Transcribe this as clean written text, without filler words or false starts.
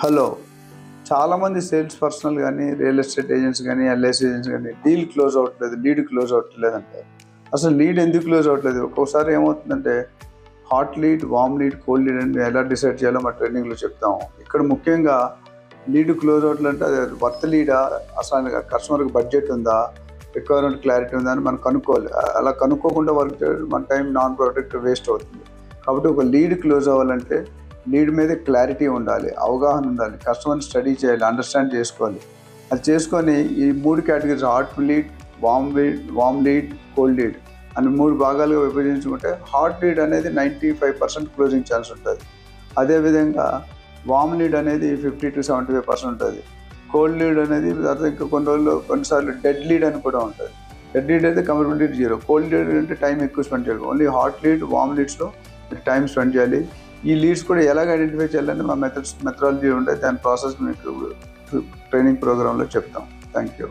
Hello, చాలామంది sales personal కానీ, real estate agents కానీ, ఎల్ఐసి ఏజెంట్స్ కానీ డీల్ క్లోజ్ అవ్వట్లేదు, లీడ్ క్లోజ్ అవ్వట్లేదు అంటారు. అసలు లీడ్ ఎందుకు క్లోజ్ అవ్వట్లేదు? ఒక్కోసారి ఏమవుతుందంటే హాట్ లీడ్, వామ్ లీడ్, కోల్డ్ లీడ్ అని ఎలా డిసైడ్ చేయాలో మా ట్రైనింగ్లో చెప్తాము. ఇక్కడ ముఖ్యంగా లీడ్ క్లోజ్ అవ్వట్లంటే అది వర్త్ లీడా, అసలు కస్టమర్కి బడ్జెట్ ఉందా, రిక్వైర్మెంట్ క్లారిటీ ఉందా అని మనం కనుక్కోవాలి. అలా కనుక్కోకుండా వర్క్ చేయడం మన టైం నాన్ ప్రొడక్టివ్ వేస్ట్ అవుతుంది. కాబట్టి ఒక లీడ్ క్లోజ్ అవ్వాలంటే లీడ్ మీద క్లారిటీ ఉండాలి, అవగాహన ఉండాలి, కస్టమర్ని స్టడీ చేయాలి, అండర్స్టాండ్ చేసుకోవాలి. అది చేసుకొని ఈ 3 కేటగిరీస్ హాట్ లీడ్, వామ్ లీడ్, కోల్డ్ లీడ్ అని 3 భాగాలుగా విభజించుకుంటే హాట్ లీడ్ అనేది 95% క్లోజింగ్ ఛాన్స్ ఉంటుంది. అదేవిధంగా వామ్ లీడ్ అనేది 50 to 75% ఉంటుంది. కోల్డ్ లీడ్ అనేది తర్వాత ఇంకా కొన్నిసార్లు డెడ్ లీడ్ అని కూడా ఉంటుంది. డెడ్ లీడ్ అయితే కంపల్సరీ 0. కోల్డ్ లీడ్ అంటే టైం ఎక్కువ స్పెండ్ చేయాలి. ఓన్లీ హాట్ లీడ్, వామ్ లీడ్స్లో టైం స్పెండ్ చేయాలి. ఈ లీడ్స్ కూడా ఎలాగ ఐడెంటిఫై చేయాలని మా మెథడాలజీ ఉంటాయి. దాని ప్రాసెస్ మీకు ట్రైనింగ్ ప్రోగ్రాంలో చెప్తాం. Thank you.